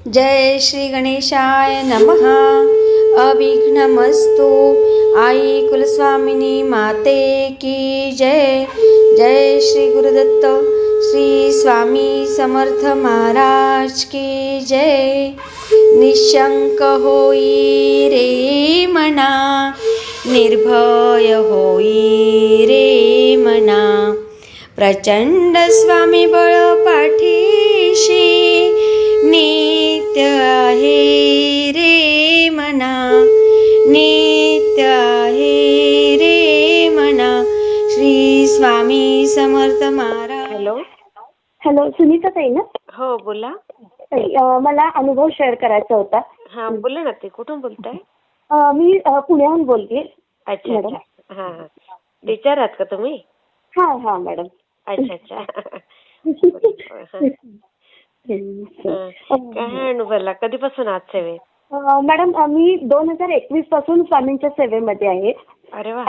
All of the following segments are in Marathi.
जय श्री गणेशाय नमः। अविघ्नमस्तु। आई कुलस्वामिनी माते की जय। जय श्री गुरुदत्त श्री स्वामी समर्थ महाराज की जय। निशंक होई रे मना, निर्भय होई रे मना, प्रचंड स्वामी बळ पाठीशी, नित्य आहे रे मना, नित्य आहे रे मना। श्री स्वामी समर्थ महाराज। हॅलो हॅलो, सुनीता ताई ना? हो बोला. ताई, मला अनुभव शेअर करायचा होता. हा बोला ना. ते कुठून बोलताय? मी पुण्याहून बोलते. अच्छा मॅडम. अच्छा. हा टीचर आहात का तुम्ही? हा हा मॅडम. अच्छा अच्छा. काय अनुभवला? कधीपासून आहात सेवेत? मॅडम, मी 2021 पासून स्वामींच्या सेवेमध्ये आहे. अरे वा.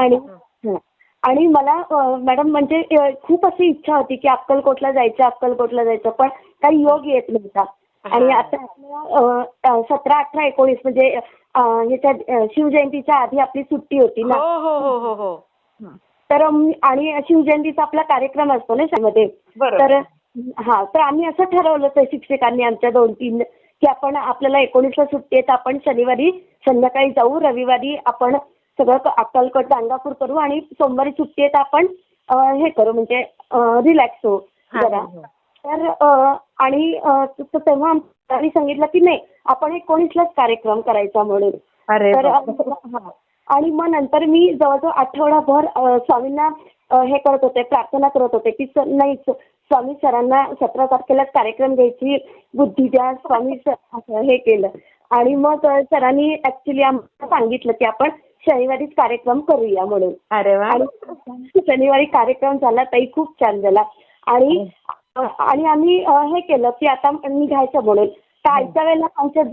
आणि मला मॅडम म्हणजे खूप अशी इच्छा होती की अक्कलकोटला जायचं, पण काही योग येत नव्हता. आणि आता आपल्या 17, 18, 19 म्हणजे ह्याच्या शिवजयंतीच्या आधी आपली सुट्टी होती ना. हो हो हो हो हो. तर आणि शिवजयंतीचा आपला कार्यक्रम असतो ना त्यामध्ये. तर आम्ही असं ठरवलं होतं शिक्षकांनी आमच्या 2-3 की आपण आपल्याला 19ला सुट्टी आहे तर आपण शनिवारी संध्याकाळी जाऊ, रविवारी आपण सगळं अक्कलकोट गाणगापूर करू आणि सोमवारी सुट्टी आहे तर आपण हे करू म्हणजे रिलॅक्स होऊ जरा. तर आणि तेव्हा आम्ही सांगितलं की नाही आपण 19लाच कार्यक्रम करायचा म्हणून. तर आणि मग नंतर मी जवळजवळ आठवडाभर स्वामींना हे करत होते, प्रार्थना करत होते की नाही स्वामी सरांना 17 तारखेला कार्यक्रम घ्यायची बुद्धी द्या स्वामी. हे केलं आणि मग सरांनी ऍक्च्युली आम्हाला सांगितलं की आपण शनिवारीच कार्यक्रम करूया म्हणून. अरे वा. आणि शनिवारी कार्यक्रम झाला ताई, खूप छान झाला. आणि आम्ही हे केलं की आता निघायचं म्हणून. तर आजच्या वेळेला आमच्या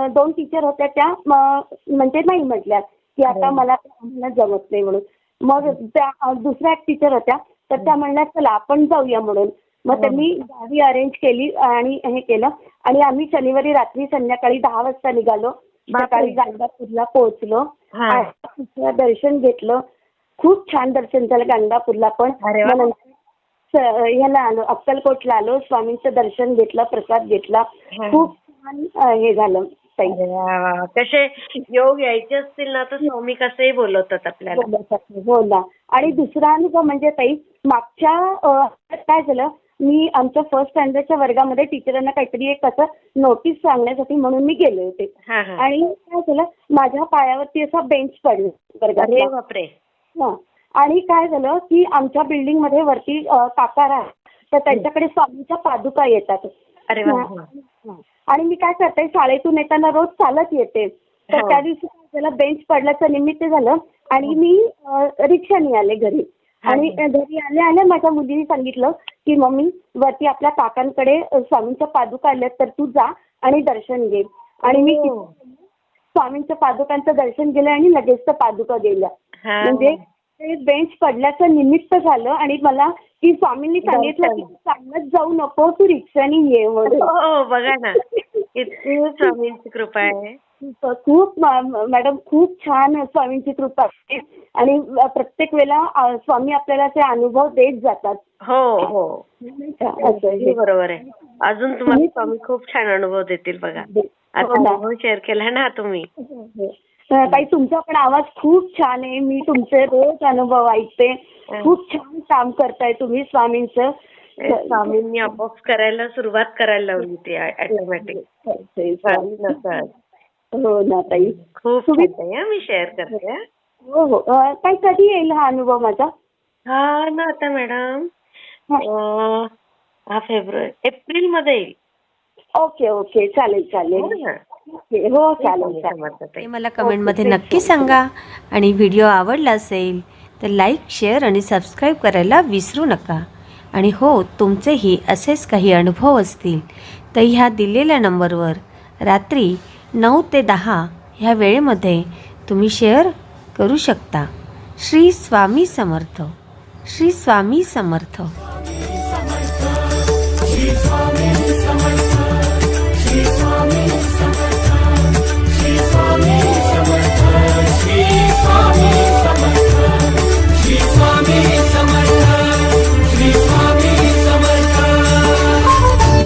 दोन टीचर होत्या त्या म्हणजे नाही म्हटल्या की आता मला जमत नाही म्हणून. मग त्या दुसऱ्या एक टीचर होत्या तर त्या म्हणल्या चला आपण जाऊया म्हणून. मग त्यांनी गाडी अरेंज केली आणि हे केलं आणि आम्ही शनिवारी रात्री संध्याकाळी 10 वाजता निघालो. सकाळी गाणगापूरला पोहोचलो, दर्शन घेतलं. खूप छान दर्शन झालं गाणगापूरला पण. ह्याला आलो, अक्कलकोटला आलो, स्वामींचं दर्शन घेतलं, प्रसाद घेतला. खूप छान हे झालं. कसे योग यायचे असतील ना तर स्वामी कसेही बोलवतात आपल्याला. हो ना. आणि दुसरा अनुभव म्हणजे ताई, मागच्या काय झालं, मी आमच्या फर्स्ट स्टँडर्डच्या वर्गामध्ये टीचरांना काहीतरी एक असं नोटीस सांगण्यासाठी म्हणून मी गेले होते. आणि काय झालं, माझ्या पायावरती असा बेंच पडला वर्गात. बापरे. आणि काय झालं की आमच्या बिल्डिंग मध्ये वरती काका राहतात तर त्यांच्याकडे स्वामींच्या पादुका येतात. अरे वा. आणि मी काय करते, शाळेतून येताना रोज चालत येते. तर त्या दिवशी काय झालं, बेंच पडल्याचं निमित्त झालं आणि मी रिक्षाने आले घरी. आणि घरी आल्या माझ्या मुलीने सांगितलं की मम्मी वरती आपल्या काकांकडे स्वामींच्या पादुका आल्यात तर तू जा आणि दर्शन घे. आणि मी स्वामींच्या पादुकांचं दर्शन केलं आणि लगेच त्या पादुका गेल्या. म्हणजे ते बेंच पडल्याचं निमित्त झालं आणि मला की स्वामींनी सांगितलं की चालत जाऊ नको, तू रिक्षाने ये म्हणून. बघा ना, इतकी स्वामींची कृपा आहे. खूप मॅडम, खूप छान स्वामींची कृपा आहे. आणि प्रत्येक वेळेला स्वामी आपल्याला ते अनुभव देत जातात. हो हो, बरोबर आहे. अजून तुम्हाला स्वामी खूप छान अनुभव देतील बघा. आता अनुभव शेअर केला ना तुम्ही. ताई, तुमचा पण आवाज खूप छान आहे. मी तुमचे रोज अनुभव ऐकते. खूप छान काम करताय तुम्ही स्वामींचं. स्वामींनी आपोआप करायला सुरुवात करायला लावली ती ऑटोमॅटिक. हो ना ताई, खूप मी शेअर करते. हो हो. ताई, कधी येईल हा अनुभव माझा? हा ना आता मॅडम हा एप्रिल मध्ये येईल. ओके ओके, चालेल चालेल. हो चालेल. मला कमेंटमध्ये नक्की सांगा. आणि व्हिडिओ आवडला असेल तर लाईक, शेअर आणि सबस्क्राईब करायला विसरू नका. आणि हो, तुमचेही असेच काही अनुभव असतील तर ह्या दिलेल्या नंबरवर रात्री 9 ते 10 ह्या वेळेमध्ये तुम्ही शेअर करू शकता. श्री स्वामी समर्थ. श्री स्वामी समर्थ.